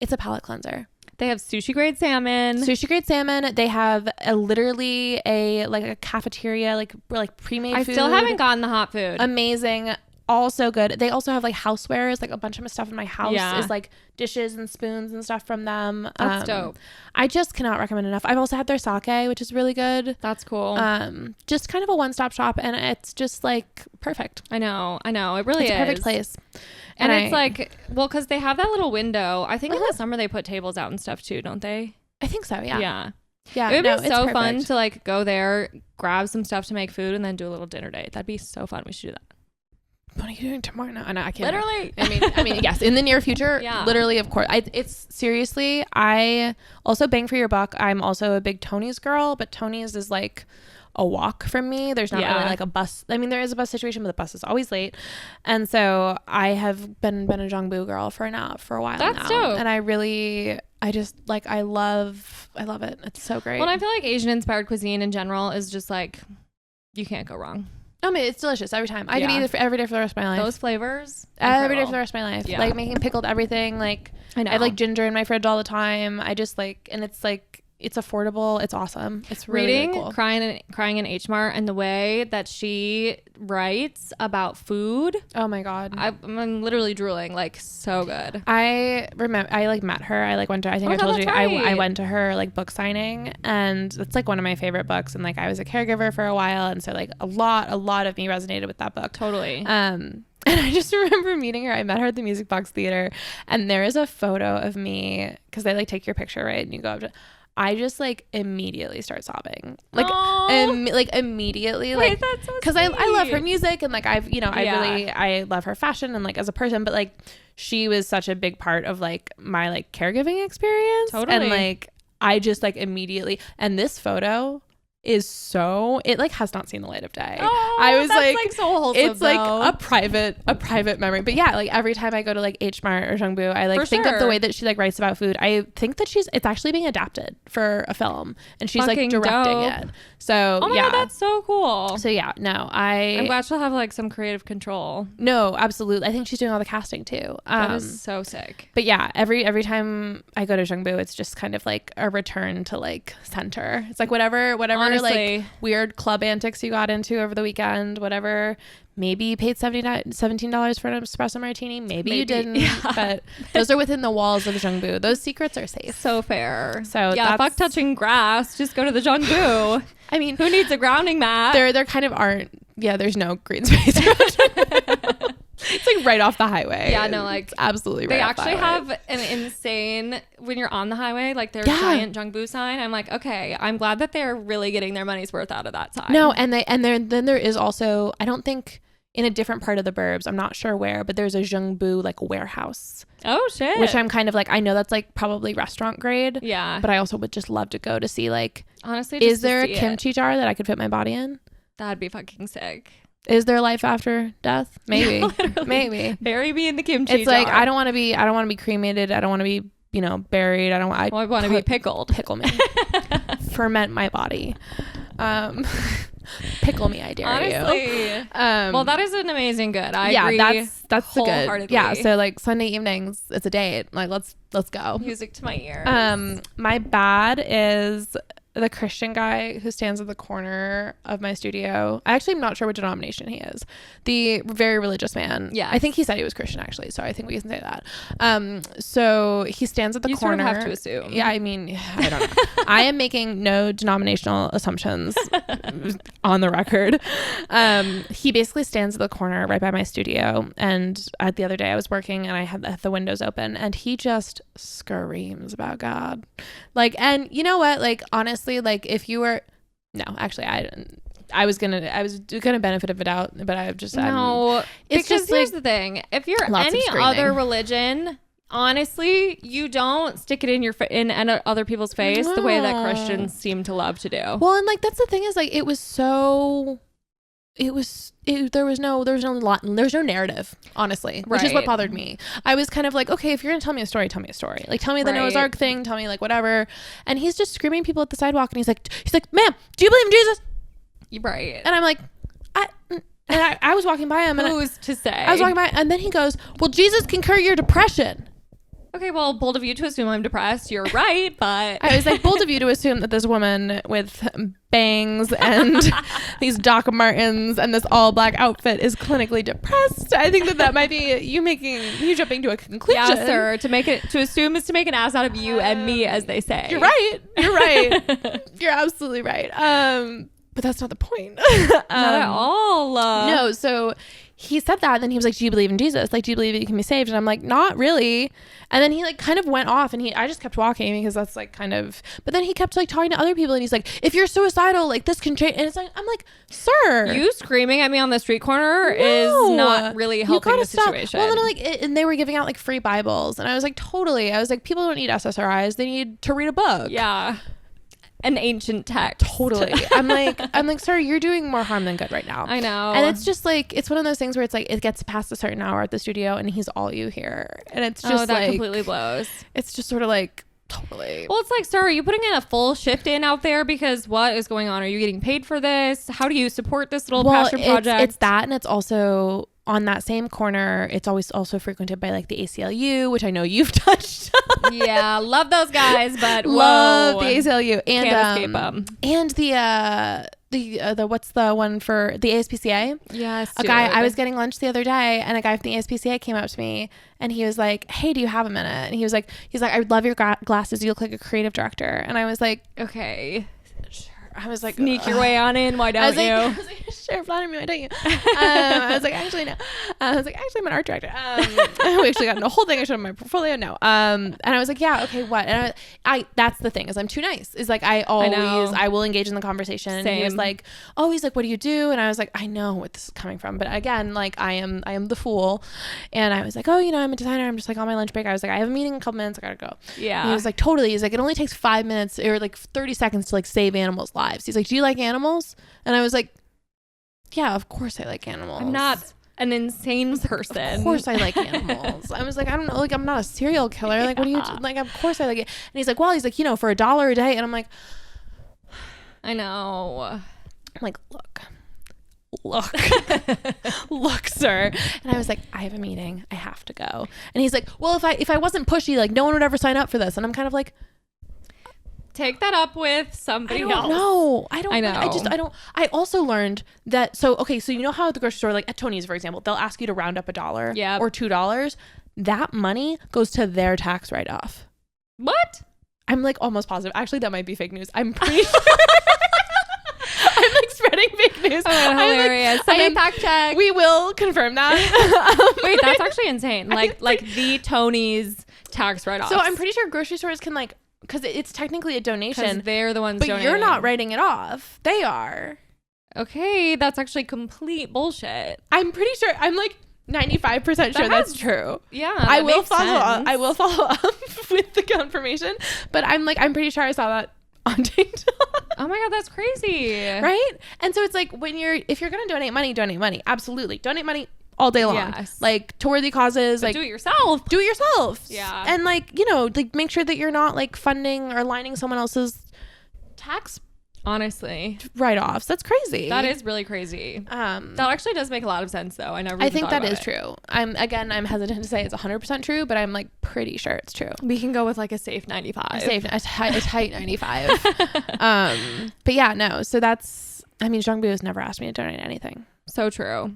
it's a palate cleanser. They have sushi grade salmon. They have literally a cafeteria, like pre-made food. I still haven't gotten the hot food. Amazing. Also good. They also have like housewares, like a bunch of my stuff in my house is like dishes and spoons and stuff from them. That's dope. I just cannot recommend enough. I've also had their sake, which is really good. That's cool. Just kind of a one-stop shop, and it's just like perfect. I know. It really is. It's a perfect place. And it's like, well, because they have that little window. I think in the summer they put tables out and stuff too, don't they? I think so, yeah. Yeah. It would be so fun to like go there, grab some stuff to make food, and then do a little dinner date. That'd be so fun. We should do that. What are you doing tomorrow? No, I can't. Literally. I mean, yes, in the near future. Yeah. Literally, of course. It's seriously. I also, bang for your buck, I'm also a big Tony's girl, but Tony's is like a walk from me. There's not really like a bus. I mean, there is a bus situation, but the bus is always late. And so I have been a Jeongbu girl for a while now. That's dope. And I just like, I love it. It's so great. Well, I feel like Asian inspired cuisine in general is just like, you can't go wrong. I mean, it's delicious every time. I could eat it every day for the rest of my life. Those flavors, every day for the rest of my life. Yeah. Like making pickled everything. Like, I know. I have like ginger in my fridge all the time. I just like, and it's like, it's affordable. It's awesome. It's really cool. Crying in H Mart, and the way that she writes about food. Oh my God. I'm literally drooling. Like, so good. I remember I like met her. I like went to, I think I told you, I went to her like book signing, and it's like one of my favorite books. And like, I was a caregiver for a while. And so like a lot of me resonated with that book. Totally. And I just remember meeting her. I met her at the Music Box Theater, and there is a photo of me, because they like take your picture, right? And you go up to, I just like immediately start sobbing, like immediately. Wait, that's so because I love her music, and like I love her fashion, and like as a person, but like she was such a big part of like my like caregiving experience. Totally. And like I just like immediately, and this photo is so, it like has not seen the light of day. Oh, I was that's like so wholesome, it's like a private memory. But yeah, like every time I go to like H Mart or Jungbu, I like think of the way that she like writes about food. I think that it's actually being adapted for a film, and she's fucking like directing dope. it. So oh my God, that's so cool. So yeah, no, I'm glad she'll have like some creative control. No, absolutely. I think she's doing all the casting too. That is so sick. But yeah, every time I go to Jungbu, it's just kind of like a return to like center. It's like whatever Honestly, like weird club antics you got into over the weekend, whatever. Maybe you paid $17 for an espresso martini. Maybe you didn't. Yeah. But those are within the walls of Jungbu. Those secrets are safe. So fair. So yeah, fuck touching grass. Just go to the Jungbu. I mean, who needs a grounding mat? There kind of aren't. Yeah, there's no green space around. It's like right off the highway. Yeah, no, like it's absolutely right. They off the actually highway. have an insane, when you're on the highway, like their giant Jungbu sign. I'm like, okay, I'm glad that they're really getting their money's worth out of that sign. No, and then there is also, I don't think, in a different part of the burbs, I'm not sure where, but there's a Jungbu like warehouse. Oh shit. Which I'm kind of like, I know that's like probably restaurant grade. Yeah. But I also would just love to go to see like, honestly, is there a kimchi jar that I could fit my body in? That'd be fucking sick. Is there life after death? Maybe. Maybe. Bury me in the kimchi jar. It's like, I don't want to be cremated. I don't want to be, buried. I want to be pickled. Pickle me. Ferment my body. Pickle me, I dare honestly, you. Well, that is an amazing good. I agree. That's the good. Yeah, so like Sunday evenings, it's a date. Like let's go. Music to my ears. My bad is the Christian guy who stands at the corner of my studio. I actually am not sure what denomination he is. The very religious man. Yeah. I think he said he was Christian actually, so I think we can say that. So he stands at the corner. You sort of have to assume. Yeah, I mean, I don't know. I am making no denominational assumptions on the record. He basically stands at the corner right by my studio, and the other day I was working and I had the windows open, and he just screams about God. Like, and you know what? Like, honestly, like if you were, no, actually I was gonna benefit of a doubt, but I just no. It's because just here's like, the thing: if you're any other religion, honestly, you don't stick it in other people's face the way that Christians seem to love to do. Well, and like that's the thing is like there was no narrative, honestly, which is what bothered me. I was kind of like, okay, if you're gonna tell me a story, tell me a story. Like, tell me the Noah's Ark thing, tell me like whatever. And he's just screaming at people at the sidewalk, and he's like, ma'am, do you believe in Jesus? Right. And I'm like, I was walking by him, and who's to say? I was walking by, and then he goes, well, Jesus can cure your depression. Okay, well, bold of you to assume I'm depressed. You're right, but I was like, bold of you to assume that this woman with bangs and these Doc Martens and this all black outfit is clinically depressed. I think that might be you jumping to a conclusion. Yeah, sir. To assume is to make an ass out of you and me, as they say. You're right. You're absolutely right. But that's not the point. Not at all. No, so he said that, and then he was like, do you believe in Jesus? Like, do you believe that you can be saved? And I'm like, not really. And then he like kind of went off, and I just kept walking because that's like kind of, but then he kept like talking to other people, and he's like, if you're suicidal, like this can change. And it's like, I'm like, sir, you screaming at me on the street corner is not really helping the situation. Well, then and they were giving out like free Bibles, and I was like, totally. I was like, people don't need SSRIs. They need to read a book. Yeah. An ancient text. Totally. I'm like, sir, you're doing more harm than good right now. I know. And it's just like, it's one of those things where it's like, it gets past a certain hour at the studio and he's all you hear. And it's just that completely blows. It's just sort of like, totally. Well, it's like, sir, are you putting in a full shift in out there? Because what is going on? Are you getting paid for this? How do you support this little passion project? It's that, and it's also on that same corner, it's always also frequented by like the ACLU, which I know you've touched on. Yeah, love those guys, but love the ACLU and can't escape them. And the what's the one for the ASPCA? Yes, a guy. I was getting lunch the other day, and a guy from the ASPCA came up to me, and he was like, "Hey, do you have a minute?" And he's like, "I love your glasses. You look like a creative director." And I was like, "Okay." I was like, sneak your way on in. Why don't you? I was like, sure, flatter me. Why don't you? I was like, actually, no. I was like, actually, I'm an art director. We actually got the whole thing I showed in my portfolio. No. And I was like, yeah, okay, what? And I that's the thing is I'm too nice. Is like I will engage in the conversation. Same. And he was like, oh, he's like, what do you do? And I was like, I know what this is coming from, but again, like I am the fool. And I was like, oh, I'm a designer. I'm just like on my lunch break. I was like, I have a meeting in a couple minutes. I gotta go. Yeah. And he was like, totally. He's like, it only takes 5 minutes or like 30 seconds to like save animals' lives. lives. He's like, do you like animals? And I was like, yeah, of course I like animals. I'm not an insane person. Of course I like animals. I was like, I don't know, like, I'm not a serial killer. Like, what do you, like, of course I like it. And he's like, well, he's like, you know, for $1 a day. And I'm like, I know. I'm like, look, sir. And I was like, I have a meeting. I have to go. And he's like, well, if I wasn't pushy, like, no one would ever sign up for this. And I'm kind of like, take that up with somebody else. I know. I also learned that, so you know how at the grocery store, like at Tony's, for example, they'll ask you to round up $1 or $2. That money goes to their tax write-off. What? I'm like almost positive. Actually, that might be fake news. I'm pretty sure. I'm like spreading fake news. Oh, hilarious. Somebody fact check. We will confirm that. Wait, that's actually insane. Like the Tony's tax write-off. So I'm pretty sure grocery stores can, like, because it's technically a donation. They're the ones but donating. You're not writing it off. They are. Okay, that's actually complete bullshit. I'm pretty sure. I'm like 95% sure that's true. Yeah, I will follow up with the confirmation, but I'm pretty sure I saw that on TikTok. Oh my God, that's crazy. Right? And so it's like, if you're going to donate money. Absolutely. Donate money all day long. Yes. Like to worthy causes. But like do it yourself. Yeah. And like, you know, like make sure that you're not like funding or lining someone else's tax honestly write-offs. That's crazy. That is really crazy. That actually does make a lot of sense though. I think that is true. I'm hesitant to say it's 100% true, but I'm like pretty sure it's true. We can go with like a safe 95. A tight 95. But yeah, no. So that's, I mean, Jungbu has never asked me to donate anything. So true.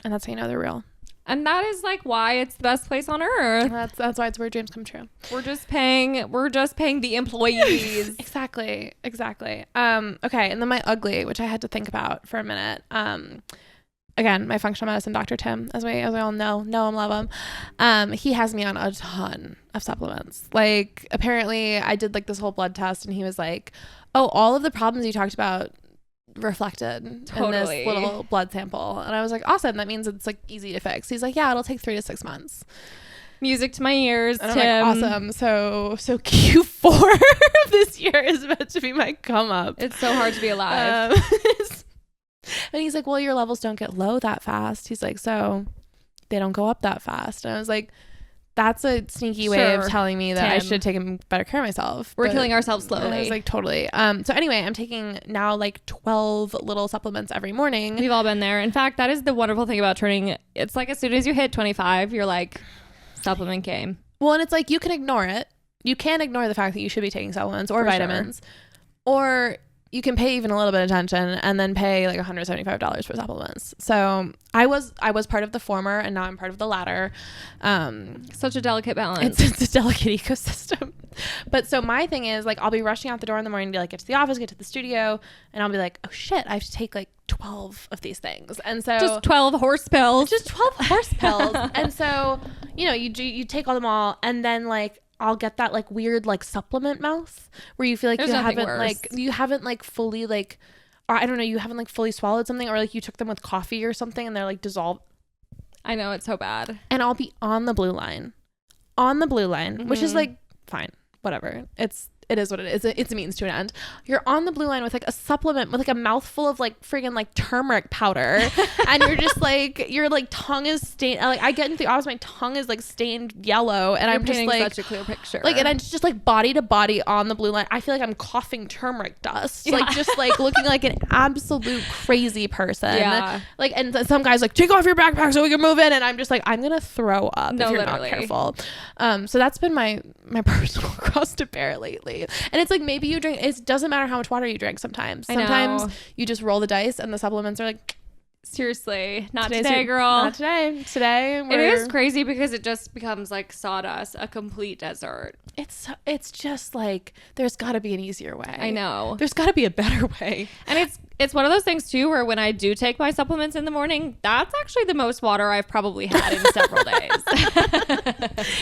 And that's how you know they're real. And that is like why it's the best place on earth. That's why it's where dreams come true. We're just paying the employees. Exactly. Okay. And then my ugly, which I had to think about for a minute. Again, my functional medicine doctor, Tim, as we all know him, love him. He has me on a ton of supplements. Like apparently I did like this whole blood test and he was like, oh, all of the problems you talked about reflected in this little blood sample. And I was like, awesome, that means it's like easy to fix. He's like, yeah, it'll take 3 to 6 months. Music to my ears, and Tim. I'm like, awesome. So Q4 of this year is about to be my come up. It's so hard to be alive. And he's like, well, your levels don't get low that fast. He's like, so they don't go up that fast. And I was like, that's a sneaky way of telling me that Tim, I should take better care of myself. We're killing ourselves slowly. I was like, totally. So anyway, I'm taking now like 12 little supplements every morning. We've all been there. In fact, that is the wonderful thing about turning. It's like as soon as you hit 25, you're like, supplement game. Well, and it's like you can ignore it. You can ignore the fact that you should be taking supplements or vitamins. Or you can pay even a little bit of attention and then pay like $175 for supplements. So I was part of the former and now I'm part of the latter. Such a delicate balance. It's a delicate ecosystem. But so my thing is like, I'll be rushing out the door in the morning to like get to the office, get to the studio, and I'll be like, oh shit, I have to take like 12 of these things. And so just 12 horse pills. Just 12 horse pills. And so, you know, you take all them all and then like, I'll get that like weird like supplement mouth where you feel like you haven't like fully like, or I don't know, you haven't like fully swallowed something, or like you took them with coffee or something and they're like dissolved. I know, it's so bad. And I'll be on the blue line, mm-hmm. which is like fine, whatever. It is what it is. It's a means to an end. You're on the blue line with like a supplement with like a mouthful of like friggin' like turmeric powder. And you're just like, your like tongue is stained. Like I get into the office, my tongue is like stained yellow. And I'm just like such a clear picture. Like, and I'm just like body to body on the blue line. I feel like I'm coughing turmeric dust. Yeah. Like just like looking like an absolute crazy person. Yeah. Like, and some guy's like, take off your backpack so we can move in. And I'm just like, I'm going to throw up if you're not careful. So that's been my personal cross to bear lately. And it's like, maybe you drink, it doesn't matter how much water you drink sometimes. Sometimes you just roll the dice and the supplements are like, seriously, not today, girl. Not today. Today it is crazy because it just becomes like sawdust, a complete desert. It's just like, there's got to be an easier way. I know. There's got to be a better way. And it's one of those things too where when I do take my supplements in the morning, that's actually the most water I've probably had in several days.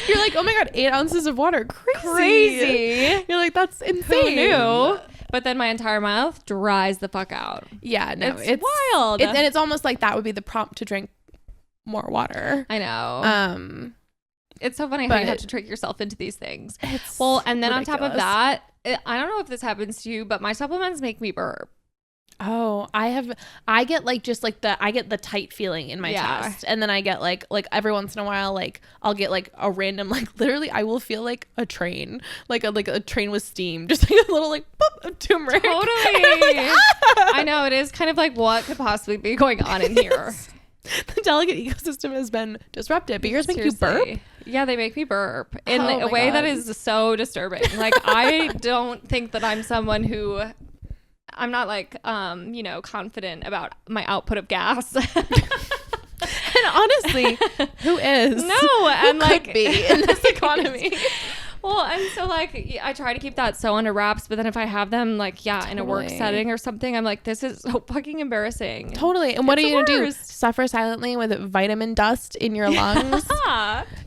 You're like, oh my God, 8 ounces of water. Crazy. You're like, that's insane. Who knew? But then my entire mouth dries the fuck out. Yeah, no, it's wild. And it's almost like that would be the prompt to drink more water. I know. It's so funny how you have to trick yourself into these things. Well, and then ridiculous. On top of that, I don't know if this happens to you, but my supplements make me burp. Oh, I get like just like I get the tight feeling in my chest, and then I get like every once in a while, like I'll get like a random, like literally I will feel like a train, like a train with steam, just like a little like boop of turmeric. Totally. Like, ah! I know, it is kind of like what could possibly be going on in here. The delicate ecosystem has been disrupted, but yours make you burp? Yeah, they make me burp in a way that is so disturbing. Like, I don't think that I'm someone who... I'm not like, confident about my output of gas. And honestly, who is? No, who and like could be in this economy. Well, and so like I try to keep that so under wraps, but then if I have them like in a work setting or something, I'm like, this is so fucking embarrassing. Totally. And what are you gonna do? Suffer silently with vitamin dust in your lungs?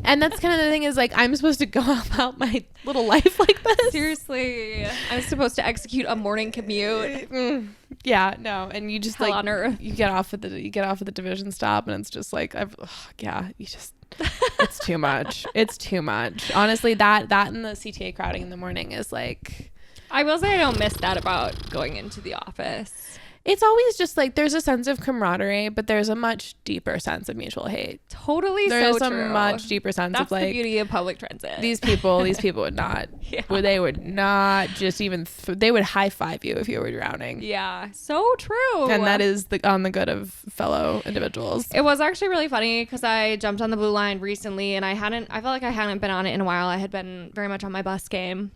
And that's kind of the thing, is like, I'm supposed to go about my little life like this. Seriously, I'm supposed to execute a morning commute. Yeah, no, and you just Hell like on earth. you get off at the division stop, and it's just like it's too much. It's too much. Honestly, that and the CTA crowding in the morning is like... I will say I don't miss that about going into the office. It's always just like there's a sense of camaraderie, but there's a much deeper sense of mutual hate. Totally, there's so true. a much deeper sense That's of like... That's the beauty of public transit. These people would not... They would not just even... they would high five you if you were drowning. Yeah, so true. And that is on the good of fellow individuals. It was actually really funny because I jumped on the Blue Line recently, and I felt like I hadn't been on it in a while. I had been very much on my bus game.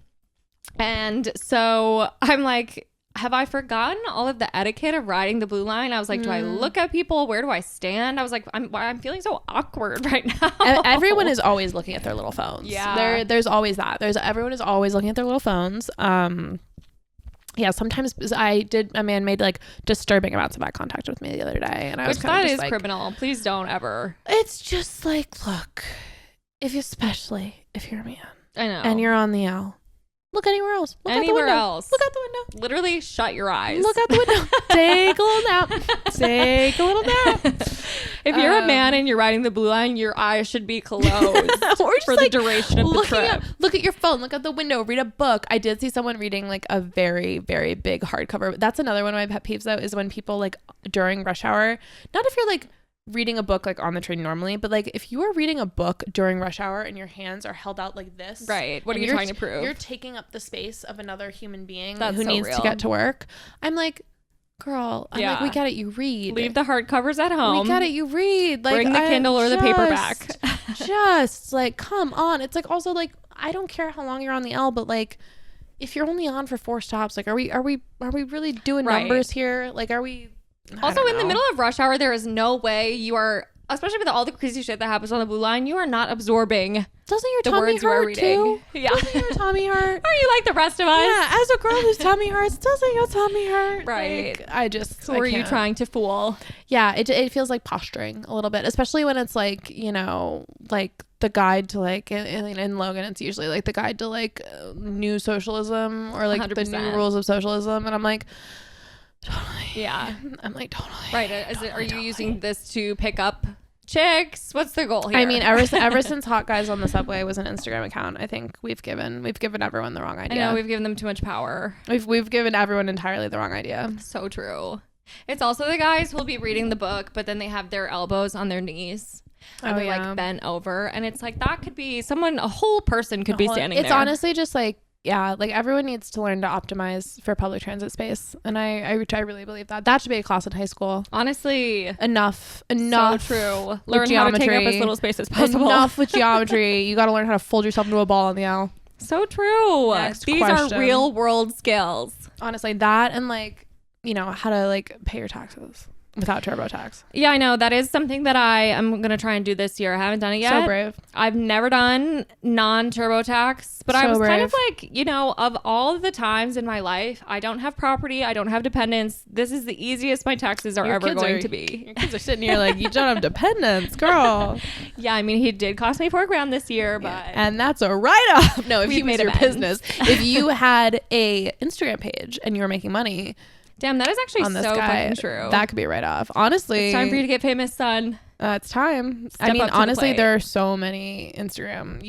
And so I'm like... have I forgotten all of the etiquette of riding the Blue Line? I was like, do I look at people? Where do I stand? I was like, I'm feeling so awkward right now. Everyone is always looking at their little phones. Yeah. There's always that. Everyone is always looking at their little phones. Yeah, sometimes a man made like disturbing amounts of eye contact with me the other day. And I was kind of just like, criminal. Please don't ever. It's just like, look, especially if you're a man. I know. And you're on the L. Look anywhere else. Look anywhere else. Look out the window. Literally shut your eyes. Look out the window. Take a little nap. Take a little nap. If you're a man and you're riding the Blue Line, your eyes should be closed for the duration of the trip. Look at your phone. Look out the window. Read a book. I did see someone reading like a very, very big hardcover. That's another one of my pet peeves though, is when people like during rush hour, not if you're like reading a book like on the train normally, but like if you are reading a book during rush hour and your hands are held out like this, right? What are you trying to prove? You're taking up the space of another human being who needs to get to work. I'm like, girl, like, we get it, you read. Leave the hardcovers at home. We get it, you read. Like, bring the Kindle or the paperback. Just like, come on. It's like, also like, I don't care how long you're on the L, but like, if you're only on for 4 stops, like, are we really doing numbers here? Like, are we? Also, in the middle of rush hour, there is no way you are, especially with all the crazy shit that happens on the Blue Line, you are not absorbing. Doesn't your tummy hurt too? Yeah. Doesn't your tummy hurt? Are you like the rest of us? Yeah, as a girl whose tummy hurts, doesn't your tummy hurt? Right. Like, who are you trying to fool? Yeah, it feels like posturing a little bit, especially when it's like, you know, like the guide to like, in Logan, it's usually like the guide to like new socialism or like 100%. the new rules of socialism. And I'm like, totally. Yeah. I'm like, totally. Right. Are you using this to pick up chicks? What's the goal here? I mean, ever since Hot Guys on the Subway was an Instagram account, I think we've given everyone the wrong idea. I know, we've given them too much power. We've given everyone entirely the wrong idea. So true. It's also the guys who'll be reading the book, but then they have their elbows on their knees. And they're like bent over. And it's like, that could be a whole person could be standing there. It's honestly just like, yeah, like everyone needs to learn to optimize for public transit space. And I really believe that should be a class in high school. Honestly. Enough. So true. Learn how to take up as little space as possible. Enough with geometry. You got to learn how to fold yourself into a ball on the L. So true. These are real world skills. Honestly, that and like, you know, how to like pay your taxes without TurboTax. Yeah, I know. That is something that I am going to try and do this year. I haven't done it yet. So brave. I've never done non-TurboTax, but I was kind of like, you know, of all the times in my life, I don't have property. I don't have dependents. This is the easiest my taxes are ever going to be. Your kids are sitting here like, you don't have dependents, girl. Yeah, I mean, he did cost me $4,000 this year, but... Yeah. And that's a write-off. No, if you made your business. If you had a Instagram page and you were making money... Damn, that is actually so fucking true. That could be a write-off. Honestly. It's time for you to get famous, son. It's time. Step up to honestly, the plate. there are so many Instagram.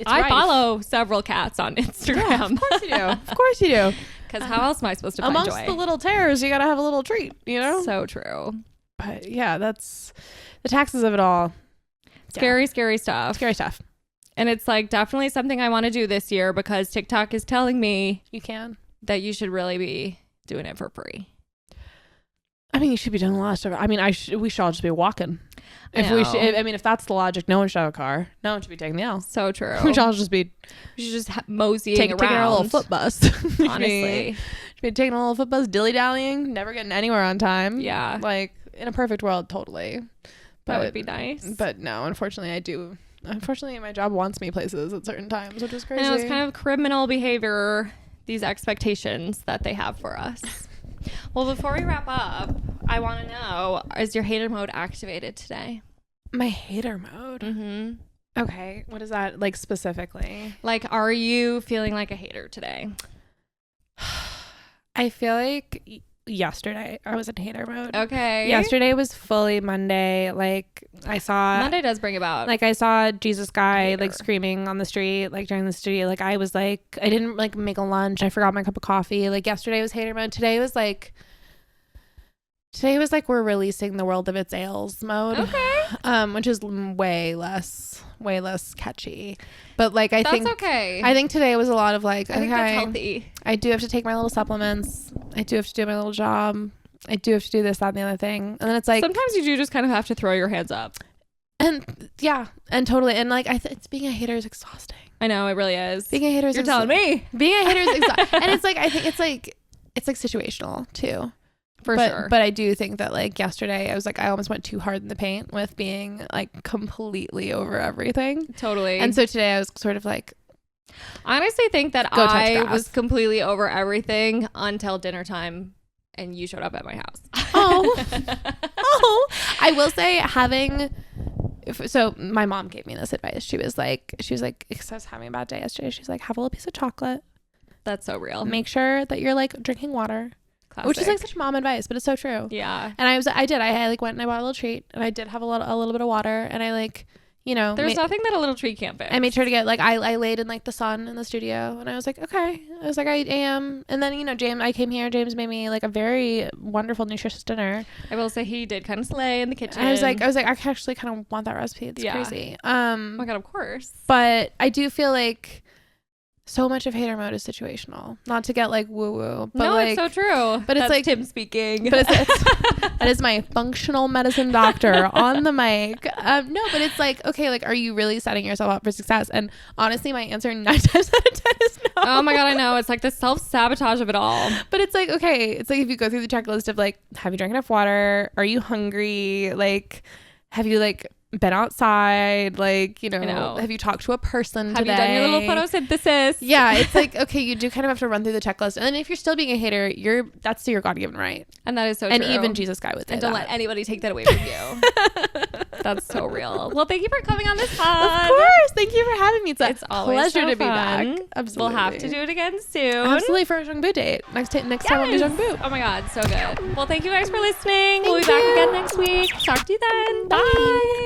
I follow several cats on Instagram. Yeah, of course you do. Of course you do. Because how else am I supposed to find amongst joy? the little terrors, you gotta have a little treat, you know? So true. But yeah, that's the taxes of it all. Scary stuff. Scary stuff. And it's like definitely something I want to do this year because TikTok is telling me you can that you should really be doing it for free. I mean, you should be doing a lot of stuff. I mean, we should all just be walking. If that's the logic, no one should have a car. No one should be taking the L. So true. We should all just be. We should just moseying around. Taking our little foot bus. Honestly, should be taking a little foot bus, dilly dallying, never getting anywhere on time. Yeah, like in a perfect world, totally. That would be nice. But no, unfortunately, I do. Unfortunately, my job wants me places at certain times, which is crazy. I know, it's kind of criminal behavior. These expectations that they have for us. Well, before we wrap up, I want to know, is your hater mode activated today? My hater mode? Mm-hmm. Okay. What is that, like, specifically? Like, are you feeling like a hater today? I feel like yesterday I was in hater mode. Okay. Yesterday was fully Monday. Like, Monday does bring about. Like, I saw Jesus guy, like, screaming on the street, like, during the street. Like, I was like, I didn't, like, make a lunch. I forgot my cup of coffee. Like, yesterday was hater mode. Today was like we're releasing the world of its ails mode. Okay. Which is way less catchy. But like I think today was a lot of like, I think that's healthy. I do have to take my little supplements. I do have to do my little job. I do have to do this, that, and the other thing. And then it's like sometimes you do just kind of have to throw your hands up. And yeah, and totally. And like it's being a hater is exhausting. I know, it really is. Being a hater is You're telling me. Being a hater is exhausting. And it's like I think it's like situational too. For sure. But I do think that like yesterday I was like I almost went too hard in the paint with being like completely over everything. Totally. And so today I was sort of like I honestly think that I was completely over everything until dinner time and you showed up at my house. I will say so my mom gave me this advice. She was like because I was having a bad day yesterday. She's like, have a little piece of chocolate. That's so real. Make sure that you're like drinking water. Classic. Which is like such mom advice, but it's so true. Yeah. And I like went and I bought a little treat and I did have a little bit of water and I like, you know, there's nothing that a little treat can't fix. I made sure to get like I laid in like the sun in the studio and I was like, okay. I was like, I am. And then, you know, I came here, James made me like a very wonderful, nutritious dinner. I will say he did kind of slay in the kitchen. I was like, I actually kind of want that recipe. It's crazy. Oh my God, of course. But I do feel like so much of hater mode is situational. Not to get like woo woo, but no, like, it's so true. But it's like Tim speaking. But that is my functional medicine doctor on the mic. No, but it's like, okay, like, are you really setting yourself up for success? And honestly, my answer 9 times out of 10 is no. Oh my God, I know. It's like the self-sabotage of it all. But it's like, okay, it's like if you go through the checklist of like, have you drank enough water? Are you hungry? Like, have you like been outside? Like, you know, have you talked to a person today? Have you done your little photosynthesis? Yeah, it's like, okay, you do kind of have to run through the checklist. And then if you're still being a hater, that's your God-given right. And that is so and true. And even Jesus guy would say and don't let anybody take that away from you. That's so real. Well, thank you for coming on this pod. Of course. Thank you for having me. It's a always pleasure so to be fun. back. Absolutely. We'll have to do it again soon. Absolutely, for a Jungbu date. Next time I'll do Jungbu. Oh my God, so good. Well, thank you guys for listening. We'll be back again next week. Talk to you then. Bye.